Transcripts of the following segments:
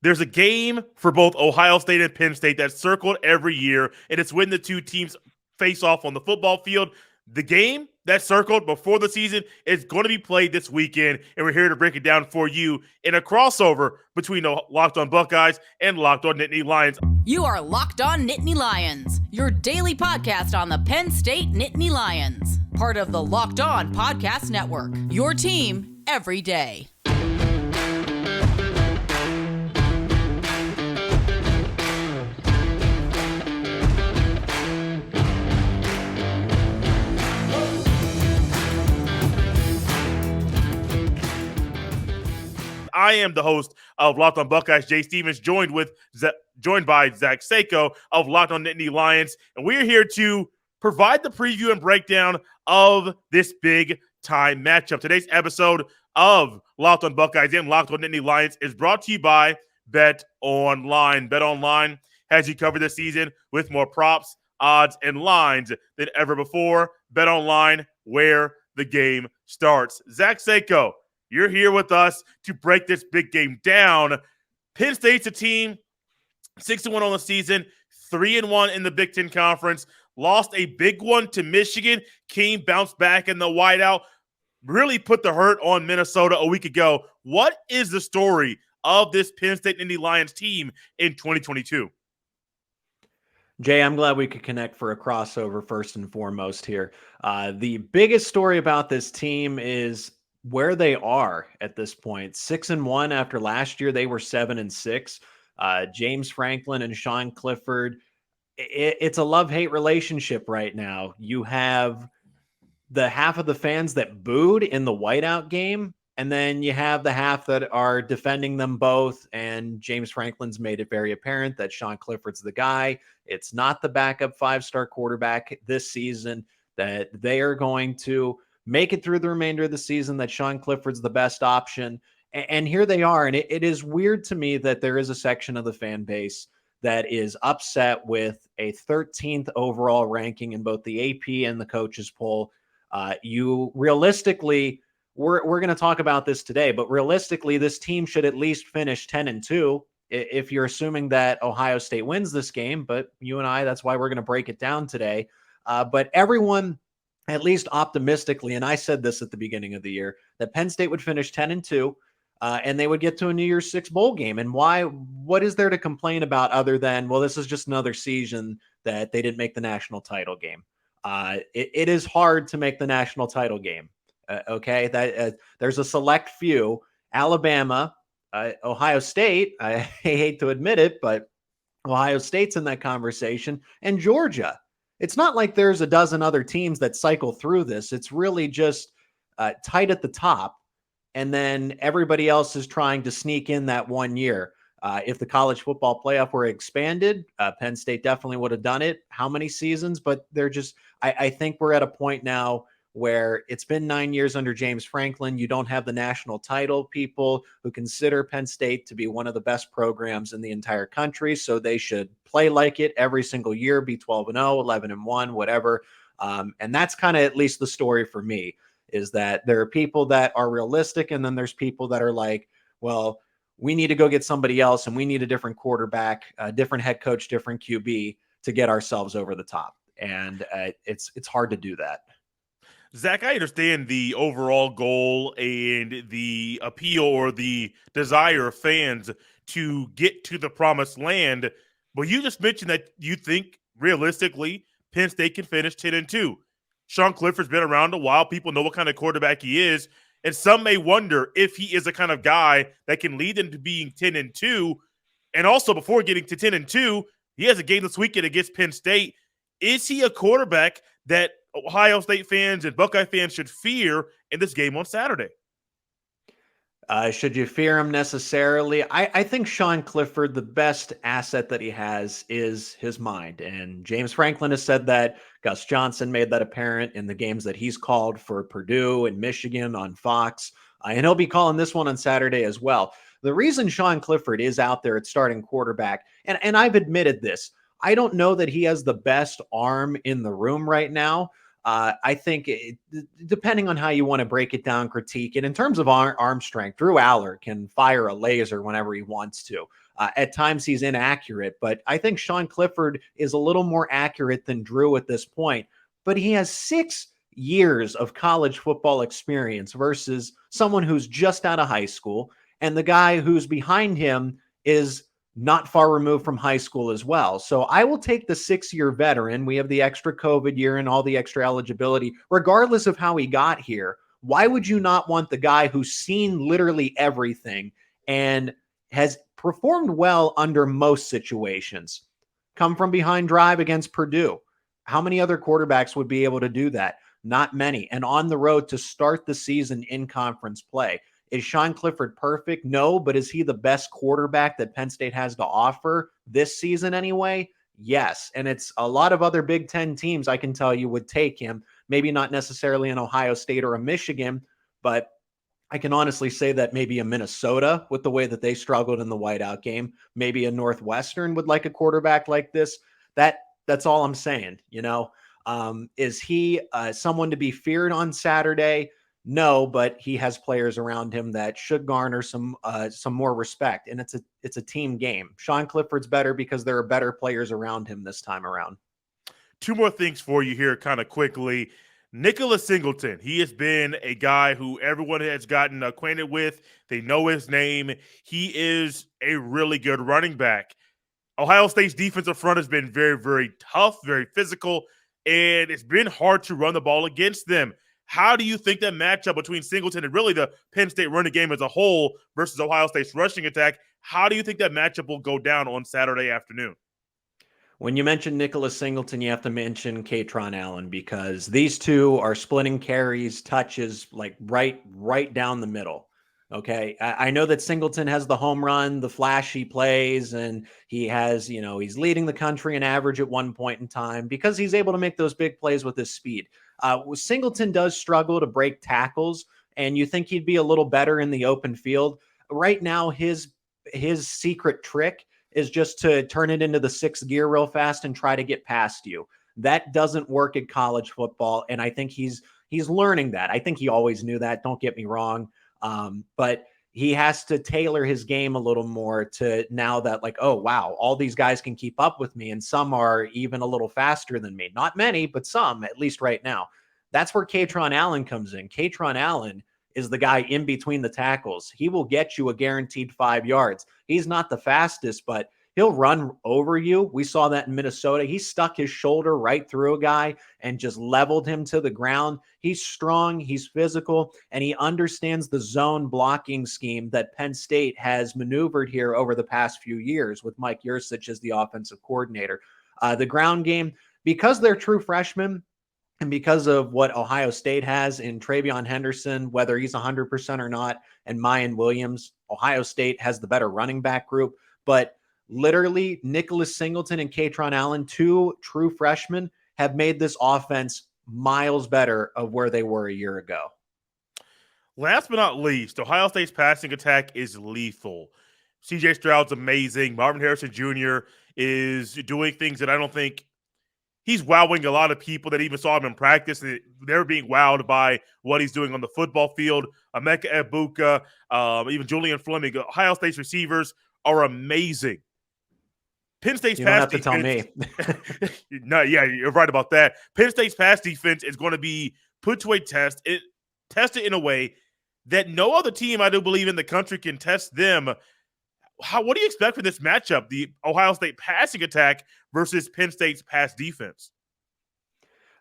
There's a game for both Ohio State and Penn State that's circled every year, and it's when the two teams face off on the football field. The game that's circled before the season is going to be played this weekend, and we're here to break it down for you in a crossover between the Locked On Buckeyes and Locked On Nittany Lions. You are Locked On Nittany Lions, your daily podcast on the Penn State Nittany Lions, part of the Locked On Podcast Network, your team every day. I am the host of Locked On Buckeyes, Jay Stevens, joined by Zach Seyko of Locked On Nittany Lions, and we are here to provide the preview and breakdown of this big-time matchup. Today's episode of Locked On Buckeyes and Locked On Nittany Lions is brought to you by BetOnline. BetOnline has you covered this season with more props, odds, and lines than ever before. BetOnline, where the game starts. Zach Seyko, you're here with us to break this big game down. Penn State's a team 6-1 on the season, 3-1 in the Big Ten Conference, lost a big one to Michigan, bounced back in the whiteout, really put the hurt on Minnesota a week ago. What is the story of this Penn State Nittany Lions team in 2022? Jay, I'm glad we could connect for a crossover first and foremost here. The biggest story about this team is where they are at this point. 6-1 after last year. They were 7-6. James Franklin and Sean Clifford. It's a love-hate relationship right now. You have the half of the fans that booed in the whiteout game, and then you have the half that are defending them both. And James Franklin's made it very apparent that Sean Clifford's the guy. It's not the backup 5-star quarterback this season, that they are going to make it through the remainder of the season, that Sean Clifford's the best option. And here they are. And it is weird to me that there is a section of the fan base that is upset with a 13th overall ranking in both the AP and the coaches poll. You realistically, we're going to talk about this today, but realistically, this team should at least finish 10-2 if you're assuming that Ohio State wins this game. But you and I, that's why we're going to break it down today. But everyone, at least optimistically, and I said this at the beginning of the year, that Penn State would finish 10-2 and they would get to a New Year's Six bowl game. And why? What is there to complain about other than, well, this is just another season that they didn't make the national title game? It is hard to make the national title game. Okay, there's a select few. Alabama, Ohio State. I hate to admit it, but Ohio State's in that conversation, and Georgia. It's not like there's a dozen other teams that cycle through this. It's really just tight at the top. And then everybody else is trying to sneak in that 1 year. If the college football playoff were expanded, Penn State definitely would have done it. How many seasons? But they're just, I think we're at a point now where it's been 9 years under James Franklin. You don't have the national title people who consider Penn State to be one of the best programs in the entire country. So they should play like it every single year, be 12-0, 11-1, whatever. And that's kind of at least the story for me, is that there are people that are realistic. And then there's people that are like, well, we need to go get somebody else and we need a different quarterback, a different head coach, different QB to get ourselves over the top. And it's hard to do that. Zach, I understand the overall goal and the appeal or the desire of fans to get to the promised land, but you just mentioned that you think realistically Penn State can finish 10-2. Sean Clifford's been around a while. People know what kind of quarterback he is, and some may wonder if he is the kind of guy that can lead them to being 10-2. And also, before getting to 10-2, he has a game this weekend against Penn State. Is he a quarterback that Ohio State fans and Buckeye fans should fear in this game on Saturday? Should you fear him necessarily? I think Sean Clifford, the best asset that he has is his mind. And James Franklin has said that. Gus Johnson made that apparent in the games that he's called for Purdue and Michigan on Fox. And he'll be calling this one on Saturday as well. The reason Sean Clifford is out there at starting quarterback, and I've admitted this, I don't know that he has the best arm in the room right now. I think depending on how you want to break it down, critique it, in terms of arm strength, Drew Aller can fire a laser whenever he wants to. At times he's inaccurate, but I think Sean Clifford is a little more accurate than Drew at this point. But he has 6 years of college football experience versus someone who's just out of high school. And the guy who's behind him is not far removed from high school as well. So I will take the 6-year veteran. We have the extra COVID year and all the extra eligibility, regardless of how he got here. Why would you not want the guy who's seen literally everything and has performed well under most situations? Come from behind drive against Purdue. How many other quarterbacks would be able to do that? Not many. And on the road to start the season in conference play. Is Sean Clifford perfect? No, but is he the best quarterback that Penn State has to offer this season anyway? Yes. And it's a lot of other Big Ten teams, I can tell you, would take him. Maybe not necessarily an Ohio State or a Michigan, but I can honestly say that maybe a Minnesota, with the way that they struggled in the whiteout game, maybe a Northwestern would like a quarterback like this. That's all I'm saying. Is he someone to be feared on Saturday? No, but he has players around him that should garner some more respect, and it's a team game. Sean Clifford's better because there are better players around him this time around. 2 more things for you here kind of quickly. Nicholas Singleton, he has been a guy who everyone has gotten acquainted with. They know his name. He is a really good running back. Ohio State's defensive front has been very, very tough, very physical, and it's been hard to run the ball against them. How do you think that matchup between Singleton and really the Penn State running game as a whole versus Ohio State's rushing attack, how do you think that matchup will go down on Saturday afternoon? When you mention Nicholas Singleton, you have to mention Kaytron Allen, because these two are splitting carries, touches, like right down the middle. Okay. I know that Singleton has the home run, the flashy plays, and he has, he's leading the country in average at one point in time because he's able to make those big plays with his speed. Singleton does struggle to break tackles, and you think he'd be a little better in the open field. Right now, his secret trick is just to turn it into the 6th gear real fast and try to get past you. That doesn't work in college football, and I think he's learning that. I think he always knew that, don't get me wrong, but he has to tailor his game a little more to now that, like, oh, wow, all these guys can keep up with me, and some are even a little faster than me. Not many, but some, at least right now. That's where Kaytron Allen comes in. Kaytron Allen is the guy in between the tackles. He will get you a guaranteed 5 yards. He's not the fastest, but he'll run over you. We saw that in Minnesota. He stuck his shoulder right through a guy and just leveled him to the ground. He's strong, he's physical, and he understands the zone blocking scheme that Penn State has maneuvered here over the past few years with Mike Yurcich as the offensive coordinator. The ground game, because they're true freshmen, and because of what Ohio State has in Travion Henderson, whether he's 100% or not, and Miyan Williams, Ohio State has the better running back group. But literally, Nicholas Singleton and Kaytron Allen, 2 true freshmen, have made this offense miles better of where they were a year ago. Last but not least, Ohio State's passing attack is lethal. CJ Stroud's amazing. Marvin Harrison Jr. is doing things that I don't think he's wowing a lot of people that even saw him in practice. They're being wowed by what he's doing on the football field. Emeka Egbuka, even Julian Fleming. Ohio State's receivers are amazing. Penn State's pass defense. You don't have to tell me. No, yeah, you're right about that. Penn State's pass defense is going to be put to a test. Tested in a way that no other team, I do believe, in the country can test them. What do you expect for this matchup, the Ohio State passing attack versus Penn State's pass defense?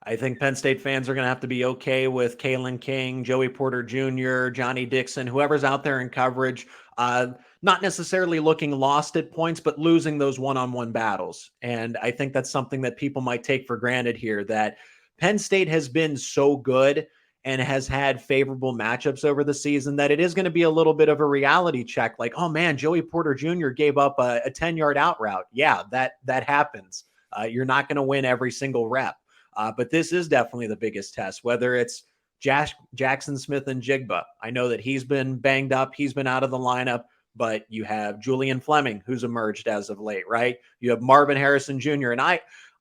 I think Penn State fans are going to have to be okay with Kalen King, Joey Porter Jr., Johnny Dixon, whoever's out there in coverage, not necessarily looking lost at points, but losing those one-on-one battles. And I think that's something that people might take for granted here, that Penn State has been so good and has had favorable matchups over the season that it is going to be a little bit of a reality check. Like, oh man, Joey Porter Jr. gave up a 10-yard out route. Yeah, that happens. You're not going to win every single rep. But this is definitely the biggest test, whether it's Jackson Smith and Jigba. I know that he's been banged up. He's been out of the lineup, but you have Julian Fleming, who's emerged as of late, right? You have Marvin Harrison Jr. And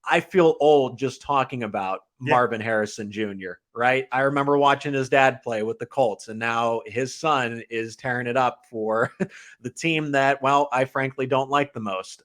I feel old just talking about Yeah. Marvin Harrison Jr., right? I remember watching his dad play with the Colts, and now his son is tearing it up for the team that, well, I frankly don't like the most.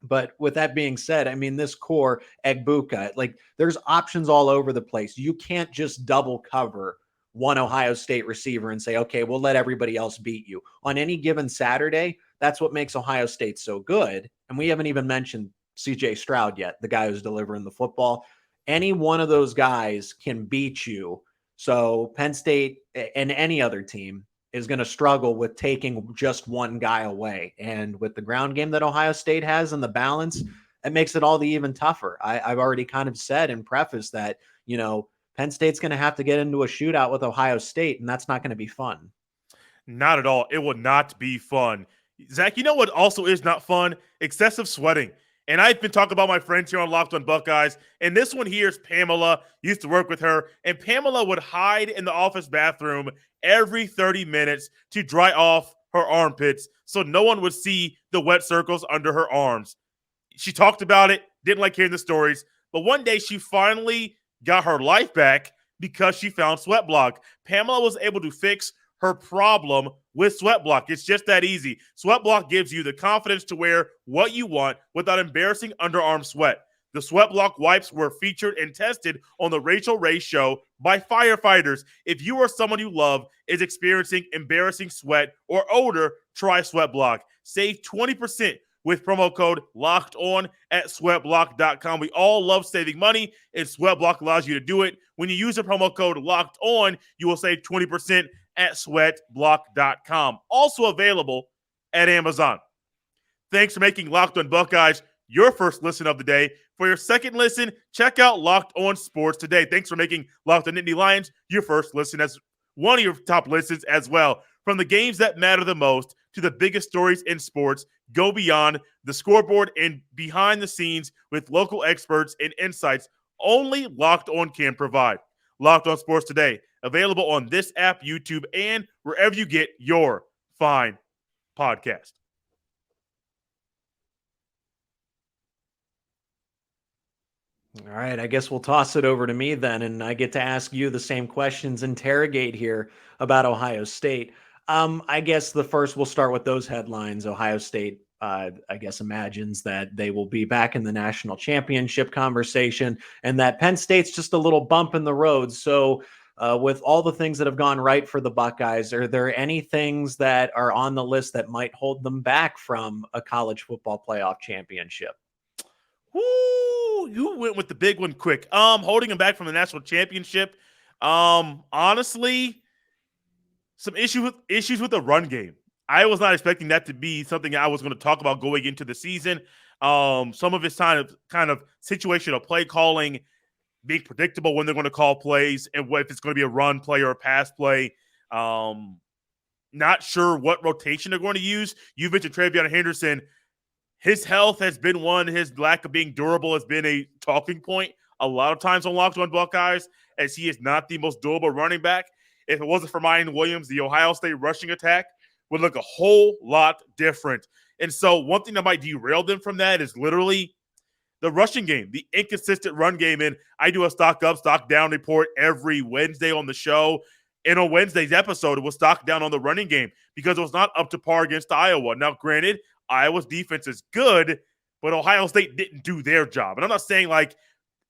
But with that being said, I mean, this core, Egbuka, like there's options all over the place. You can't just double cover one Ohio State receiver and say, okay, we'll let everybody else beat you. On any given Saturday, that's what makes Ohio State so good. And we haven't even mentioned CJ Stroud yet, the guy who's delivering the football. Any one of those guys can beat you. So Penn State and any other team is going to struggle with taking just one guy away. And with the ground game that Ohio State has and the balance, it makes it all the even tougher. I've already kind of said in preface that, you know, Penn State's going to have to get into a shootout with Ohio State, and that's not going to be fun. Not at all. It will not be fun. Zach, you know what also is not fun? Excessive sweating. And I've been talking about my friends here on Locked on Buckeyes, and this one here is Pamela. Used to work with her, and Pamela would hide in the office bathroom every 30 minutes to dry off her armpits so no one would see the wet circles under her arms. She talked about it, didn't like hearing the stories, but one day she finally got her life back because she found SweatBlock. Pamela was able to fix her problem with SweatBlock. It's just that easy. SweatBlock gives you the confidence to wear what you want without embarrassing underarm sweat. The SweatBlock wipes were featured and tested on the Rachel Ray Show by firefighters. If you or someone you love is experiencing embarrassing sweat or odor, try SweatBlock. Save 20% with promo code LOCKEDON at sweatblock.com. We all love saving money, and SweatBlock allows you to do it. When you use the promo code LOCKEDON, you will save 20% at sweatblock.com. Also available at Amazon. Thanks for making Locked on Buckeyes your first listen of the day. For your second listen, check out Locked on Sports today. Thanks for making Locked on Nittany Lions your first listen as one of your top listens as well. From the games that matter the most to the biggest stories in sports, go beyond the scoreboard and behind the scenes with local experts and insights only Locked On can provide. Locked on Sports today, available on this app, YouTube, and wherever you get your fine podcast. All right, I guess we'll toss it over to me then, and I get to ask you the same questions, interrogate here about Ohio State. I guess the first, we'll start with those headlines. Ohio State, I guess, imagines that they will be back in the national championship conversation, and that Penn State's just a little bump in the road. So with all the things that have gone right for the Buckeyes, are there any things that are on the list that might hold them back from a college football playoff championship? Woo, you went with the big one quick. Holding him back from the national championship. Honestly, some issues with the run game. I was not expecting that to be something I was going to talk about going into the season. Some of his kind of situational play calling, being predictable when they're going to call plays, and what if it's going to be a run play or a pass play. Not sure what rotation they're going to use. You mentioned Travion Henderson. His health has been one. His lack of being durable has been a talking point a lot of times on Locked on Buckeyes, as he is not the most durable running back. If it wasn't for Miyan Williams, the Ohio State rushing attack would look a whole lot different. And so one thing that might derail them from that is literally the rushing game, the inconsistent run game. And I do a stock up, stock down report every Wednesday on the show. And on Wednesday's episode, it was stock down on the running game because it was not up to par against Iowa. Now, granted, Iowa's defense is good, but Ohio State didn't do their job. And I'm not saying like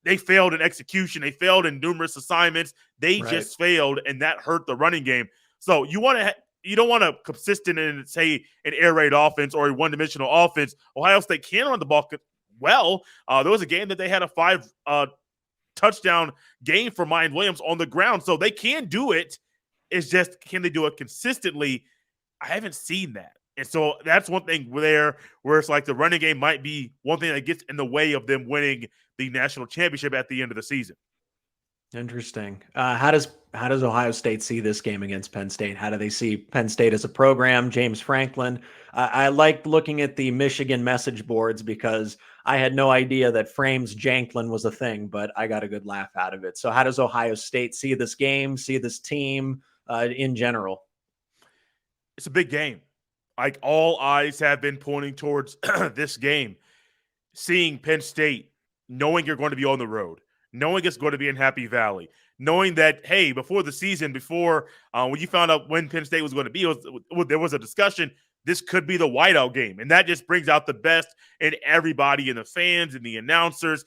they failed in execution. They failed in numerous assignments. They just failed, and that hurt the running game. So you don't want a consistent and say an air raid offense or a one-dimensional offense. Ohio State can run the ball well. There was a game that they had a 5 touchdown game for Miyan Williams on the ground, so they can do it. It's just, can they do it consistently? I haven't seen that. And so that's one thing where it's like the running game might be one thing that gets in the way of them winning the national championship at the end of the season. Interesting. How does Ohio State see this game against Penn State? How do they see Penn State as a program? James Franklin. I liked looking at the Michigan message boards because I had no idea that Frames Janklin was a thing, but I got a good laugh out of it. So how does Ohio State see this game, see this team in general? It's a big game. Like, all eyes have been pointing towards this game. Seeing Penn State knowing you're going to be on the road, knowing it's going to be in Happy Valley, knowing that, hey, before the season, when you found out when Penn State was going to be, there was a discussion, this could be the whiteout game. And that just brings out the best in everybody, and the fans and the announcers,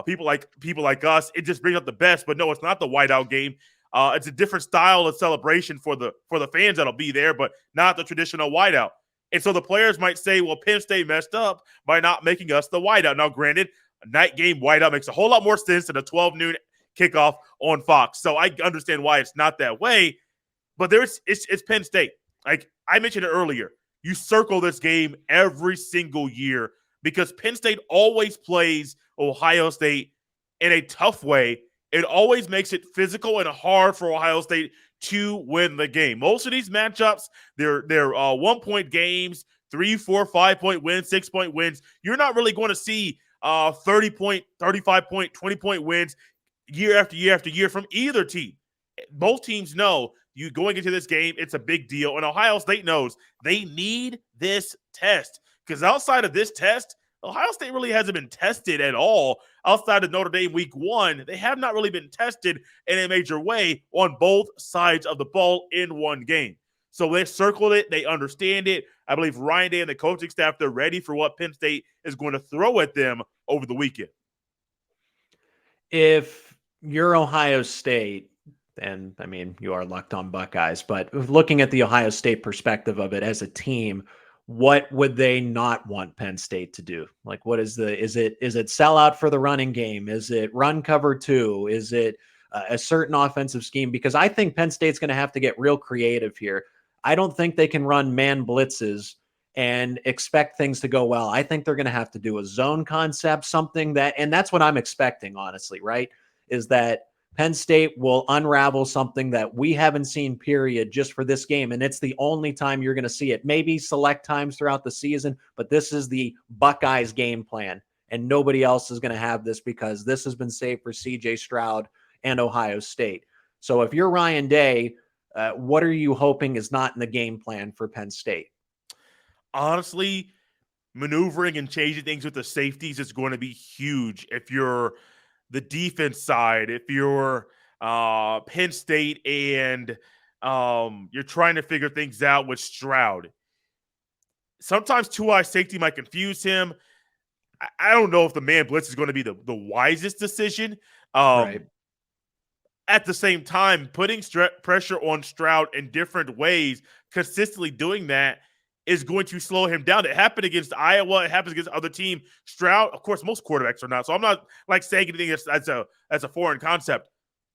people like us. It just brings out the best. But no, it's not the whiteout game. It's a different style of celebration for the fans that'll be there, but not the traditional whiteout. And so the players might say, well, Penn State messed up by not making us the whiteout. Now, granted, a night game whiteout makes a whole lot more sense than a 12 noon kickoff on Fox. So I understand why it's not that way. But it's Penn State. Like I mentioned it earlier, you circle this game every single year because Penn State always plays Ohio State in a tough way. It always makes it physical and hard for Ohio State to win the game. Most of these matchups, they're 1-point games, 3, 4, 5-point wins, 6-point wins. You're not really going to see 30-point, 35-point, 20-point wins year after year after year from either team. Both teams know you going into this game, it's a big deal. And Ohio State knows they need this test because outside of this test, Ohio State really hasn't been tested at all. Outside of Notre Dame week 1, they have not really been tested in a major way on both sides of the ball in one game. So they circled it. They understand it. I believe Ryan Day and the coaching staff, they're ready for what Penn State is going to throw at them over the weekend. If you're Ohio State, and I mean, you are Locked On Buckeyes, but looking at the Ohio State perspective of it as a team, what would they not want Penn State to do? Like, what is it sell out for the running game? Is it run cover 2? Is it a certain offensive scheme? Because I think Penn State's going to have to get real creative here. I don't think they can run man blitzes and expect things to go well. I think they're going to have to do a zone concept, something that, and that's what I'm expecting, honestly, right? Is that Penn State will unravel something that we haven't seen, period, just for this game. And it's the only time you're going to see it. Maybe select times throughout the season, but this is the Buckeyes game plan. And nobody else is going to have this because this has been saved for CJ Stroud and Ohio State. So if you're Ryan Day, what are you hoping is not in the game plan for Penn State? Honestly, maneuvering and changing things with the safeties is going to be huge if you're the defense side, if you're Penn State and you're trying to figure things out with Stroud. Sometimes two-eye safety might confuse him. I don't know if the man blitz is going to be the wisest decision. Right. At the same time, putting pressure on Stroud in different ways, consistently doing that is going to slow him down. It happened against Iowa. It happens against other team. Stroud, of course, most quarterbacks are not. So I'm not like saying anything as a foreign concept.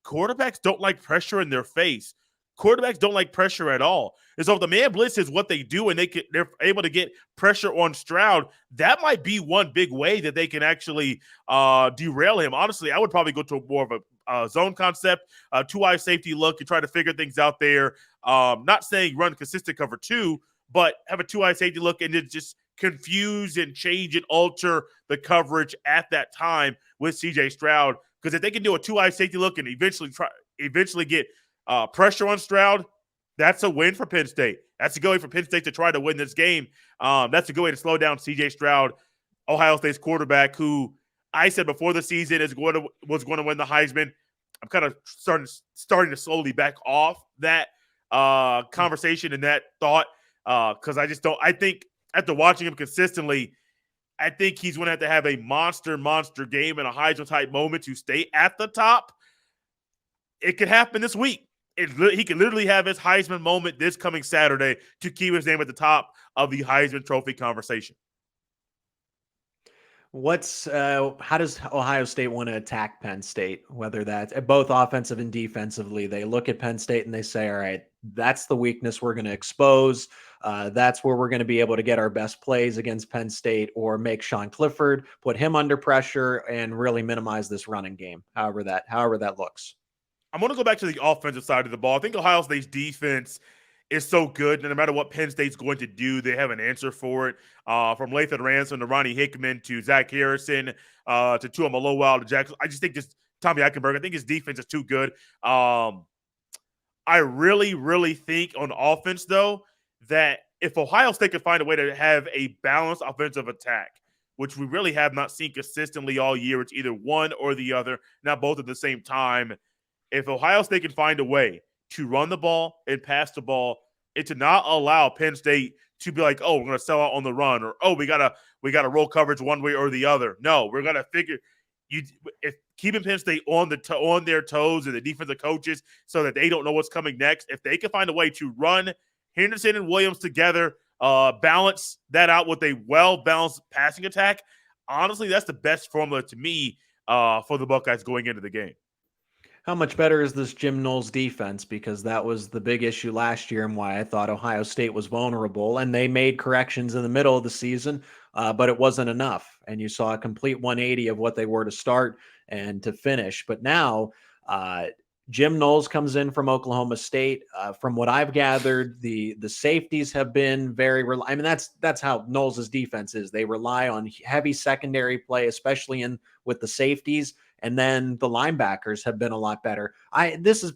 Quarterbacks don't like pressure in their face. Quarterbacks don't like pressure at all. And so if the man blitz is what they do and they're able to get pressure on Stroud, that might be one big way that they can actually derail him. Honestly, I would probably go to more of a zone concept, two-eye safety look and try to figure things out there. Not saying run consistent cover 2, but have a two-eye safety look and then just confuse and change and alter the coverage at that time with CJ Stroud. Because if they can do a two-eye safety look and eventually get pressure on Stroud, that's a win for Penn State. That's a good way for Penn State to try to win this game. That's a good way to slow down CJ Stroud, Ohio State's quarterback, who I said before the season was going to win the Heisman. I'm kind of starting to slowly back off that conversation and that thought. Because I think after watching him consistently, I think he's going to have a monster game and a Heisman type moment to stay at the top. It could happen this week. He could literally have his Heisman moment this coming Saturday to keep his name at the top of the Heisman Trophy conversation. How does Ohio State want to attack Penn State? Whether that's both offensive and defensively, they look at Penn State and they say, all right, that's the weakness we're going to expose. That's where we're going to be able to get our best plays against Penn State, or make Sean Clifford, put him under pressure and really minimize this running game. However that looks. I'm going to go back to the offensive side of the ball. I think Ohio State's defense is so good, and no matter what Penn State's going to do, they have an answer for it. From Lathan Ransom to Ronnie Hickman to Zach Harrison to Tua Malowell to Jackson. I just think Tommy Eichenberg, I think his defense is too good. I really think on offense, though, that if Ohio State could find a way to have a balanced offensive attack which we really have not seen consistently all year. It's either one or the other, not both at the same time. If Ohio State can find a way to run the ball and pass the ball, and to not allow Penn State to be like, oh, we're going to sell out on the run, or oh, we gotta roll coverage one way or the other. No, we're gonna figure if keeping Penn State on their toes and the defensive coaches so that they don't know what's coming next. If they can find a way to run Henderson and Williams together, balance that out with a well-balanced passing attack, honestly, that's the best formula to me for the Buckeyes going into the game. How much better is this Jim Knowles defense? Because that was the big issue last year and why I thought Ohio State was vulnerable. And they made corrections in the middle of the season, but it wasn't enough. And you saw a complete 180 of what they were to start and to finish. But now Jim Knowles comes in from Oklahoma State. From what I've gathered, the safeties have been very I mean, that's how Knowles' defense is. They rely on heavy secondary play, especially with the safeties. And then the linebackers have been a lot better. This is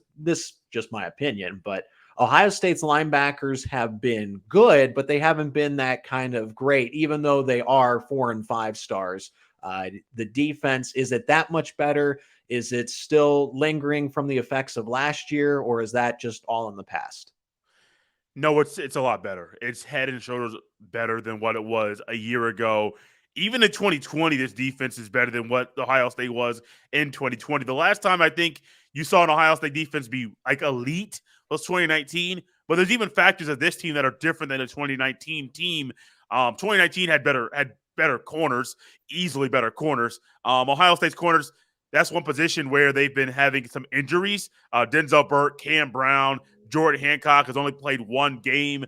just my opinion, but Ohio State's linebackers have been good, but they haven't been that kind of great, even though they are 4 and 5 stars. The defense, is it that much better? Is it still lingering from the effects of last year, or is that just all in the past? No, it's a lot better. It's head and shoulders better than what it was a year ago. Even in 2020, this defense is better than what Ohio State was in 2020. The last time I think you saw an Ohio State defense be like elite was 2019. But there's even factors of this team that are different than the 2019 team. 2019 had better corners, easily better corners. Ohio State's corners, that's one position where they've been having some injuries. Denzel Burke, Cam Brown, Jordan Hancock has only played one game.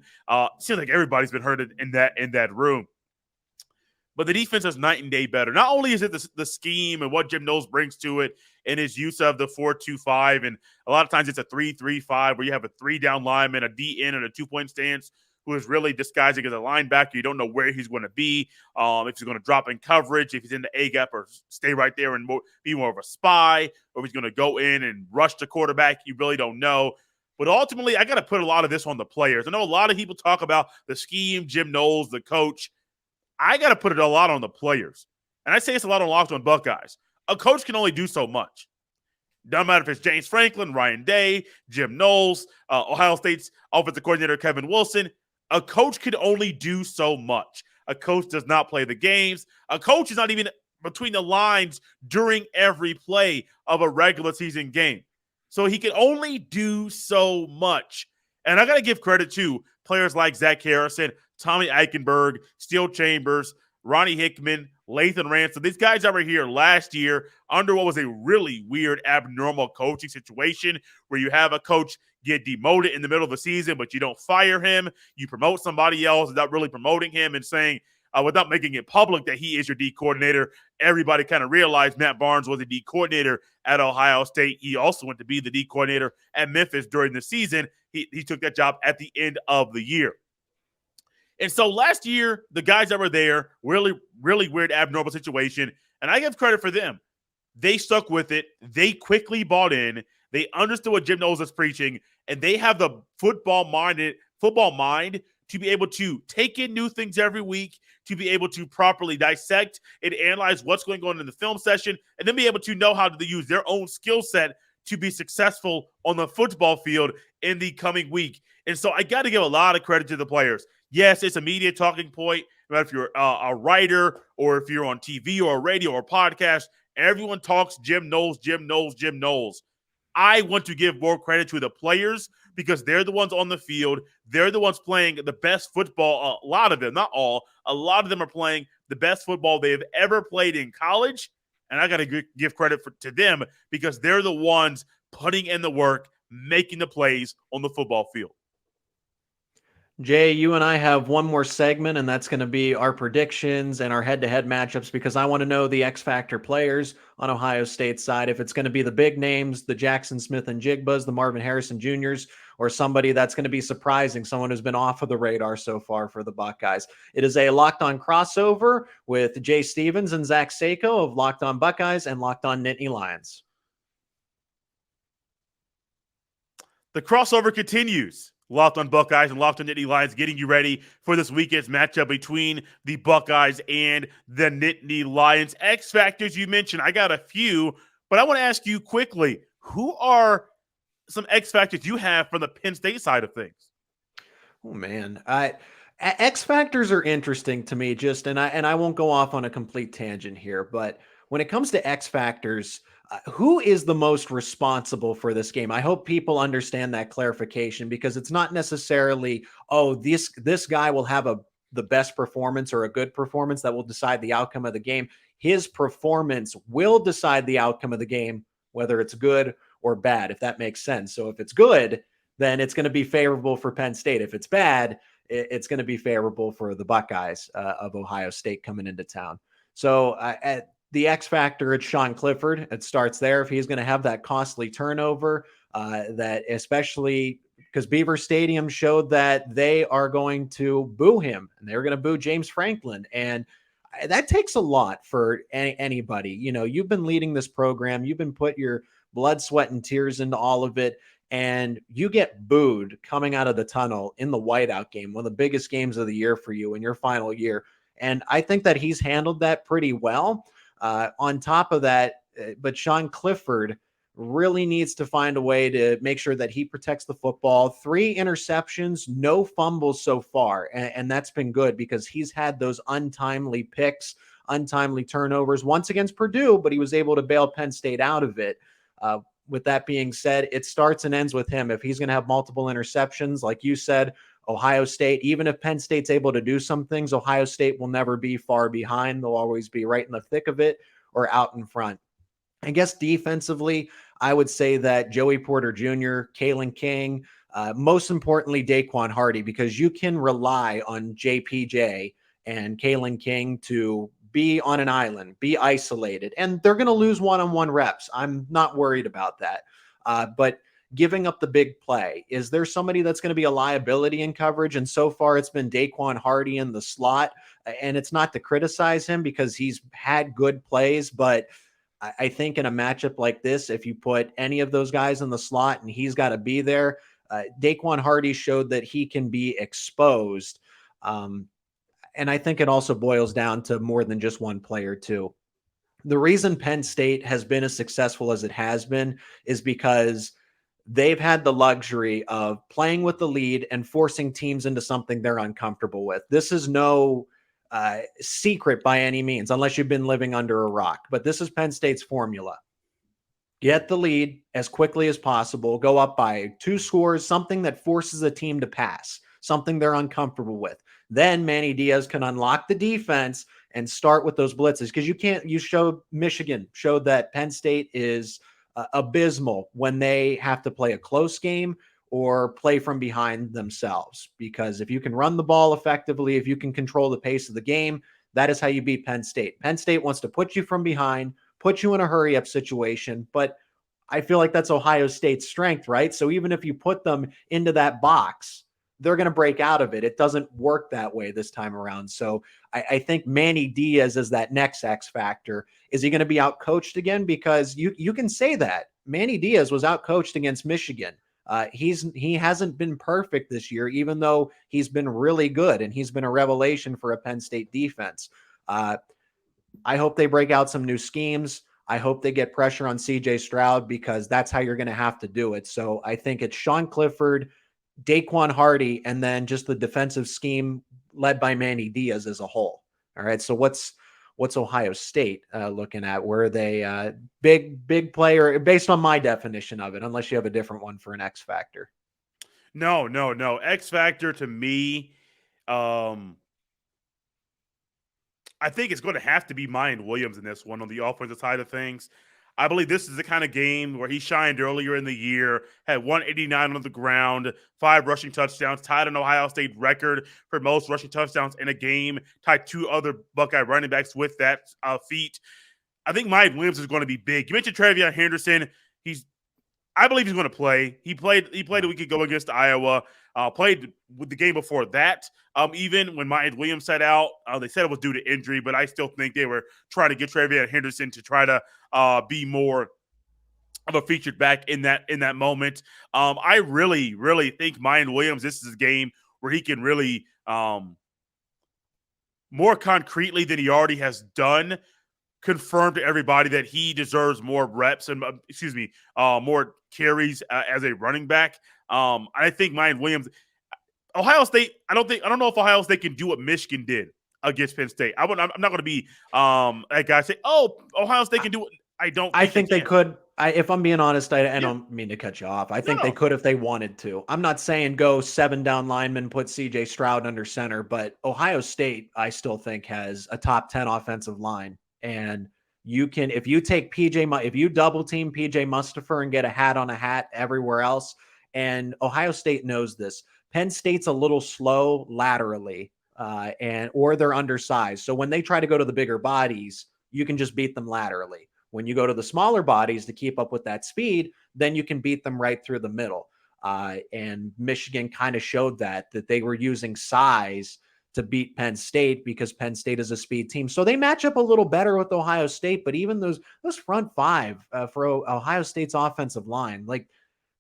Seems like everybody's been hurt in that room. But the defense is night and day better. Not only is it the scheme and what Jim Knowles brings to it and his use of the 4-2-5, and a lot of times it's a 3-3-5 where you have a 3-down lineman, a DN, and a 2-point stance who is really disguising as a linebacker. You don't know where he's going to be, if he's going to drop in coverage, if he's in the A-gap or stay right there and be more of a spy, or if he's going to go in and rush the quarterback. You really don't know. But ultimately, I got to put a lot of this on the players. I know a lot of people talk about the scheme, Jim Knowles, the coach. I got to put it a lot on the players. And I say it's a lot on Locked On Buckeyes. A coach can only do so much. Doesn't matter if it's James Franklin, Ryan Day, Jim Knowles, Ohio State's offensive coordinator Kevin Wilson. A coach can only do so much. A coach does not play the games. A coach is not even between the lines during every play of a regular season game. So he can only do so much. And I got to give credit to players like Zach Harrison, Tommy Eichenberg, Steele Chambers, Ronnie Hickman, Lathan Ransom. These guys that were here last year under what was a really weird, abnormal coaching situation where you have a coach get demoted in the middle of the season, but you don't fire him. You promote somebody else without really promoting him and saying, without making it public that he is your D coordinator. Everybody kind of realized Matt Barnes was a D coordinator at Ohio State. He also went to be the D coordinator at Memphis during the season. He took that job at the end of the year. And so last year, the guys that were there, really, really weird, abnormal situation, and I give credit for them. They stuck with it. They quickly bought in. They understood what Jim Knowles is preaching, and they have the football mind to be able to take in new things every week, to be able to properly dissect and analyze what's going on in the film session, and then be able to know how to use their own skill set to be successful on the football field in the coming week. And so I got to give a lot of credit to the players. Yes, it's a media talking point. No matter if you're a writer or if you're on TV or radio or podcast, everyone talks Jim Knowles, Jim Knowles, Jim Knowles. I want to give more credit to the players because they're the ones on the field. They're the ones playing the best football. A lot of them, not all, a lot of them are playing the best football they've ever played in college. And I got to give credit to them because they're the ones putting in the work, making the plays on the football field. Jay, you and I have one more segment, and that's going to be our predictions and our head-to-head matchups because I want to know the X-Factor players on Ohio State's side. If it's going to be the big names, the Jackson Smith and Jigbas, the Marvin Harrison Jr.'s, or somebody that's going to be surprising, someone who's been off of the radar so far for the Buckeyes. It is a Locked On crossover with Jay Stevens and Zach Seyko of Locked On Buckeyes and Locked On Nittany Lions. The crossover continues. Locked on Buckeyes and Locked on Nittany Lions, getting you ready for this weekend's matchup between the Buckeyes and the Nittany Lions. X factors you mentioned, I got a few, but I want to ask you quickly, who are some X factors you have from the Penn State side of things? Oh man, X factors are interesting to me. And I won't go off on a complete tangent here, but when it comes to X factors, who is the most responsible for this game? I hope people understand that clarification, because it's not necessarily, oh, this guy will have the best performance or a good performance that will decide the outcome of the game. His performance will decide the outcome of the game, whether it's good or bad, if that makes sense. So if it's good, then it's going to be favorable for Penn State. If it's bad, it's going to be favorable for the Buckeyes of Ohio State coming into town. So at the X factor, it's Sean Clifford. It starts there. If he's going to have that costly turnover, that especially because Beaver Stadium showed that they are going to boo him, and they're going to boo James Franklin. And that takes a lot for anybody. You know, you've been leading this program. You've been put your blood, sweat, and tears into all of it. And you get booed coming out of the tunnel in the whiteout game, one of the biggest games of the year for you in your final year. And I think that he's handled that pretty well. On top of that, but Sean Clifford really needs to find a way to make sure that he protects the football. 3 interceptions, no fumbles so far. And that's been good, because he's had those untimely picks, untimely turnovers once against Purdue, but he was able to bail Penn State out of it. With that being said, it starts and ends with him. If he's going to have multiple interceptions, like you said, Ohio State, even if Penn State's able to do some things, Ohio State will never be far behind. They'll always be right in the thick of it or out in front. I guess defensively, I would say that Joey Porter Jr., Kalen King, most importantly, Daquan Hardy, because you can rely on JPJ and Kalen King to be on an island, be isolated, and they're going to lose one-on-one reps. I'm not worried about that. But giving up the big play, is there somebody that's going to be a liability in coverage? And so far it's been Daquan Hardy in the slot, and it's not to criticize him because he's had good plays, but I think in a matchup like this, if you put any of those guys in the slot and he's got to be there, Daquan Hardy showed that he can be exposed. And I think it also boils down to more than just one player too. The reason Penn State has been as successful as it has been is because they've had the luxury of playing with the lead and forcing teams into something they're uncomfortable with. This is no secret by any means, unless you've been living under a rock. But this is Penn State's formula. Get the lead as quickly as possible, go up by 2 scores, something that forces a team to pass, something they're uncomfortable with. Then Manny Diaz can unlock the defense and start with those blitzes, because Michigan showed that Penn State is abysmal when they have to play a close game or play from behind themselves. Because if you can run the ball effectively, if you can control the pace of the game, that is how you beat Penn State. Penn State wants to put you from behind, put you in a hurry-up situation, but I feel like that's Ohio State's strength, right? So even if you put them into that box, they're going to break out of it. It doesn't work that way this time around. So I think Manny Diaz is that next X factor. Is he going to be outcoached again? Because you can say that. Manny Diaz was outcoached against Michigan. He hasn't been perfect this year, even though he's been really good, and he's been a revelation for a Penn State defense. I hope they break out some new schemes. I hope they get pressure on CJ Stroud, because that's how you're going to have to do it. So I think it's Sean Clifford, Daquan Hardy, and then just the defensive scheme led by Manny Diaz as a whole. All right. So what's Ohio State looking at? Were they big player based on my definition of it, unless you have a different one for an X factor? No. X factor to me, I think it's going to have to be Miyan Williams in this one on the offensive side of things. I believe this is the kind of game where he shined earlier in the year, had 189 on the ground, 5 rushing touchdowns, tied an Ohio State record for most rushing touchdowns in a game, tied 2 other Buckeye running backs with that feat. I think Miyan Williams is going to be big. You mentioned Travion Henderson. I believe he's going to play. He played a week ago against Iowa. Played with the game before that. Even when Miyan Williams sat out, they said it was due to injury, but I still think they were trying to get Travion Henderson to try to be more of a featured back in that moment. I really, really think Miyan Williams, this is a game where he can really more concretely than he already has done, confirm to everybody that he deserves more reps and more carries as a running back. I think Miyan Williams, Ohio State. I don't know if Ohio State can do what Michigan did against Penn State. I'm not going to be that guy say, "Oh, Ohio State can do it." I think they can. could. If I'm being honest, I don't mean to cut you off. I think they could if they wanted to. I'm not saying go 7 down linemen, put CJ Stroud under center, but Ohio State, I still think, has a top 10 offensive line. And you can, if you take if you double team PJ Mustipher and get a hat on a hat everywhere else, and Ohio State knows this. Penn State's a little slow laterally, or they're undersized. So when they try to go to the bigger bodies, you can just beat them laterally. When you go to the smaller bodies to keep up with that speed, then you can beat them right through the middle. And Michigan kind of showed that they were using size to beat Penn State because Penn State is a speed team. So they match up a little better with Ohio State, but even those front five for Ohio State's offensive line, like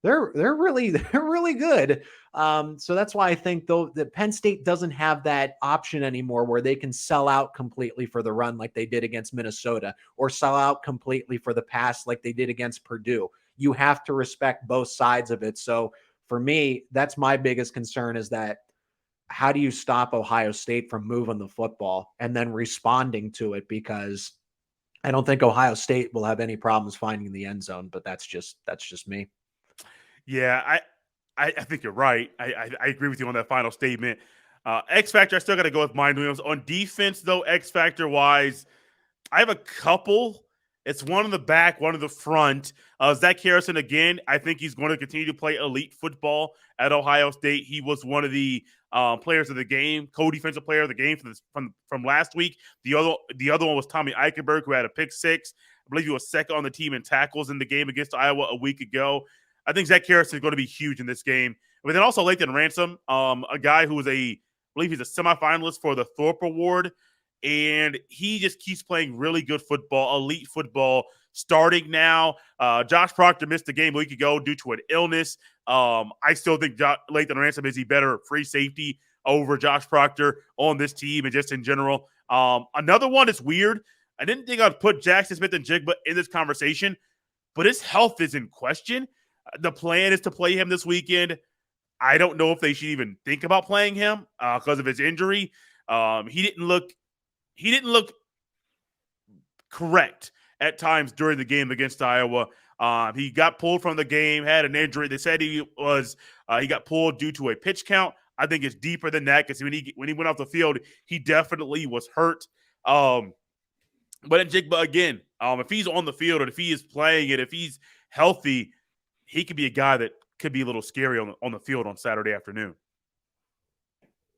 they're really good. So that's why I think though that Penn State doesn't have that option anymore where they can sell out completely for the run like they did against Minnesota or sell out completely for the pass like they did against Purdue. You have to respect both sides of it. So for me, that's my biggest concern is that how do you stop Ohio State from moving the football and then responding to it? Because I don't think Ohio State will have any problems finding the end zone, but that's just me. Yeah, I think you're right. I agree with you on that final statement. X Factor, I still got to go with Miyan Williams. On defense, though, X Factor wise, I have a couple. It's one in the back, one in the front. Zach Harrison, again, I think he's going to continue to play elite football at Ohio State. He was one of the players of the game, co-defensive player of the game from last week. The other one was Tommy Eichenberg, who had a pick six. I believe he was second on the team in tackles in the game against Iowa a week ago. I think Zach Harrison is going to be huge in this game. But then also Lathan Ransom, a guy who is I believe he's a semifinalist for the Thorpe Award. And he just keeps playing really good football, elite football, starting now. Josh Proctor missed the game a week ago due to an illness. I still think Lathan Ransom is the better free safety over Josh Proctor on this team and just in general. Another one that's weird. I didn't think I'd put Jackson Smith-Njigba in this conversation, but his health is in question. The plan is to play him this weekend. I don't know if they should even think about playing him because of his injury. He didn't look correct at times during the game against Iowa. He got pulled from the game, had an injury. They said he got pulled due to a pitch count. I think it's deeper than that because when he went off the field, he definitely was hurt. But Njigba, again, if he's on the field and if he is playing it, if he's healthy, he could be a guy that could be a little scary on the field on Saturday afternoon.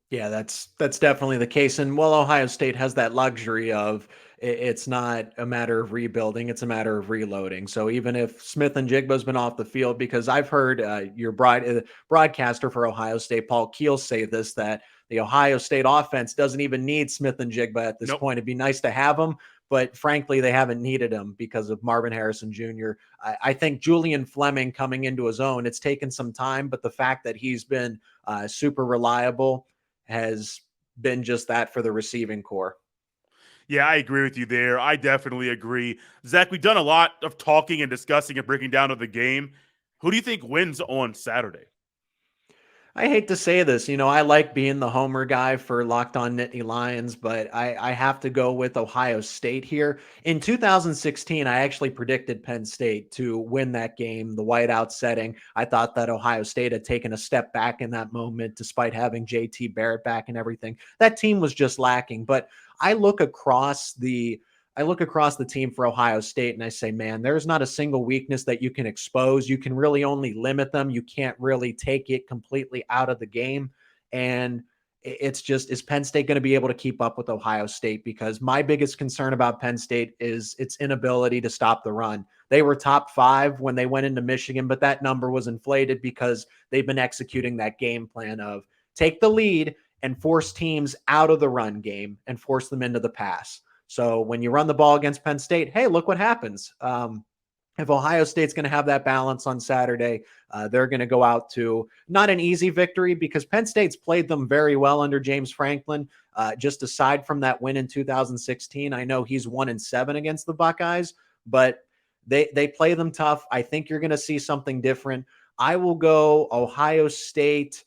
Yeah, that's definitely the case. And while Ohio State has that luxury of it's not a matter of rebuilding, it's a matter of reloading. So even if Smith-Njigba's been off the field, because I've heard your broadcaster for Ohio State, Paul Keel, say this, that the Ohio State offense doesn't even need Smith-Njigba at this point. It'd be nice to have him, but frankly, they haven't needed him because of Marvin Harrison Jr. I think Julian Fleming coming into his own, it's taken some time, but the fact that he's been super reliable has been just that for the receiving core. Yeah, I agree with you there. I definitely agree. Zach, we've done a lot of talking and discussing and breaking down of the game. Who do you think wins on Saturday? I hate to say this, I like being the homer guy for Locked On Nittany Lions, but I have to go with Ohio State here. In 2016, I actually predicted Penn State to win that game, the whiteout setting. I thought that Ohio State had taken a step back in that moment, despite having JT Barrett back and everything. That team was just lacking, but I look across the team for Ohio State and I say, man, there's not a single weakness that you can expose. You can really only limit them. You can't really take it completely out of the game. And it's just, is Penn State going to be able to keep up with Ohio State? Because my biggest concern about Penn State is its inability to stop the run. They were top 5 when they went into Michigan, but that number was inflated because they've been executing that game plan of take the lead and force teams out of the run game and force them into the pass. So when you run the ball against Penn State, hey, look what happens. If Ohio State's going to have that balance on Saturday, they're going to go out to not an easy victory because Penn State's played them very well under James Franklin. Just aside from that win in 2016, I know he's 1-7 against the Buckeyes, but they play them tough. I think you're going to see something different. I will go Ohio State.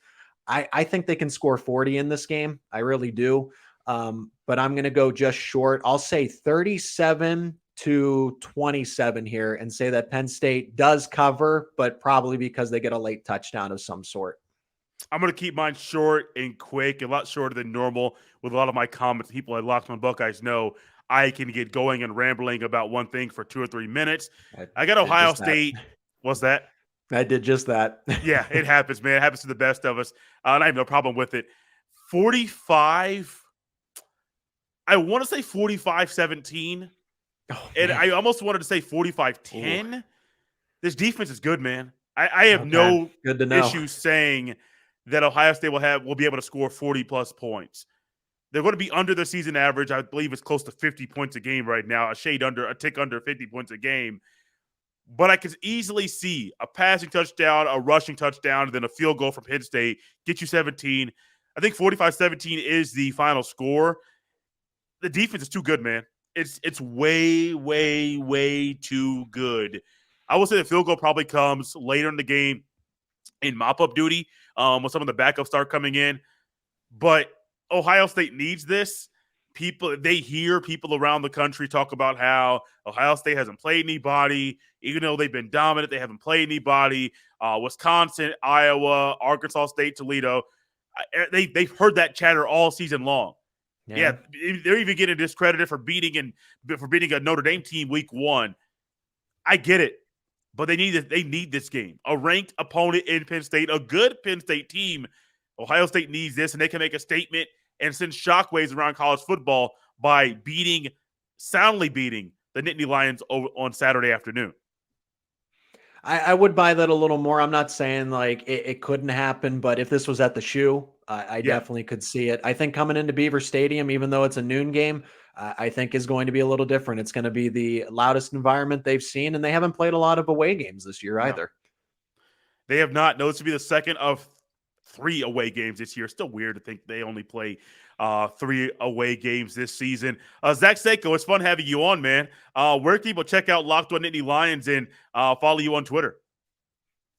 I think they can score 40 in this game. I really do. But I'm going to go just short. I'll say 37-27 here and say that Penn State does cover, but probably because they get a late touchdown of some sort. I'm going to keep mine short and quick, a lot shorter than normal with a lot of my comments. People at Locked On Buckeyes know I can get going and rambling about one thing for 2 or 3 minutes. I got Ohio State. What's that? I did just that. Yeah, it happens, man. It happens to the best of us. And I have no problem with it. 45. I want to say 45-17. Oh, and I almost wanted to say 45-10. This defense is good, man. I have no issue saying that Ohio State will be able to score 40-plus points. They're going to be under their season average. I believe it's close to 50 points a game right now, a tick under 50 points a game. But I could easily see a passing touchdown, a rushing touchdown, and then a field goal from Penn State, get you 17. I think 45-17 is the final score. The defense is too good, man. It's way, way, way too good. I will say the field goal probably comes later in the game in mop-up duty when some of the backups start coming in. But Ohio State needs this. They hear people around the country talk about how Ohio State hasn't played anybody. Even though they've been dominant, they haven't played anybody. Wisconsin, Iowa, Arkansas State, Toledo. They've heard that chatter all season long. Yeah, they're even getting discredited for beating a Notre Dame team week 1. I get it, but they need this game. A ranked opponent in Penn State, a good Penn State team. Ohio State needs this, and they can make a statement and send shockwaves around college football by soundly beating the Nittany Lions on Saturday afternoon. I would buy that a little more. I'm not saying like it couldn't happen, but if this was at the shoe, I definitely could see it. I think coming into Beaver Stadium, even though it's a noon game, I think is going to be a little different. It's going to be the loudest environment they've seen, and they haven't played a lot of away games this year either. They have not. No, this will be the second of 3 away games this year. Still weird to think they only play 3 away games this season. Zach Seyko, it's fun having you on, man. Where can people check out Locked On Nittany Lions and follow you on Twitter?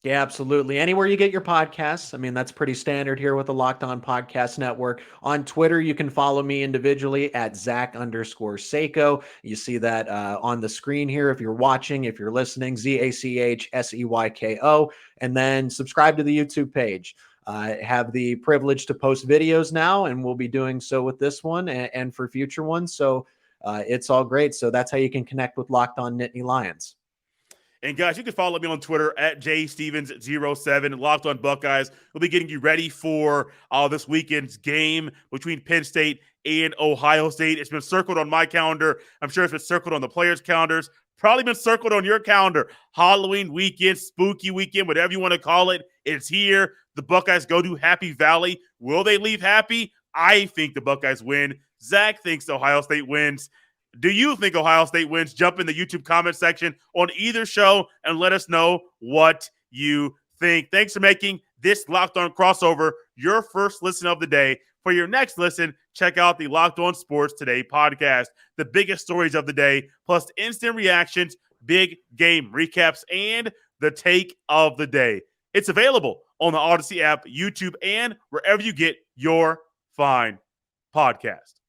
Yeah, absolutely. Anywhere you get your podcasts. I mean, that's pretty standard here with the Locked On Podcast Network. On Twitter, you can follow me individually at Zach_Seyko. You see that on the screen here if you're watching, if you're listening, ZACHSEYKO. And then subscribe to the YouTube page. Have the privilege to post videos now, and we'll be doing so with this one and for future ones. So it's all great. So that's how you can connect with Locked On Nittany Lions. And guys, you can follow me on Twitter at JStevens07. Locked On Buckeyes. We'll be getting you ready for this weekend's game between Penn State and Ohio State. It's been circled on my calendar. I'm sure it's been circled on the players' calendars. Probably been circled on your calendar. Halloween weekend, spooky weekend, whatever you want to call it. It's here. The Buckeyes go to Happy Valley. Will they leave happy? I think the Buckeyes win. Zach thinks Ohio State wins. Do you think Ohio State wins? Jump in the YouTube comment section on either show and let us know what you think. Thanks for making this Locked On crossover your first listen of the day. For your next listen, check out the Locked On Sports Today podcast. The biggest stories of the day, plus instant reactions, big game recaps, and the take of the day. It's available on the Odyssey app, YouTube, and wherever you get your fine podcast.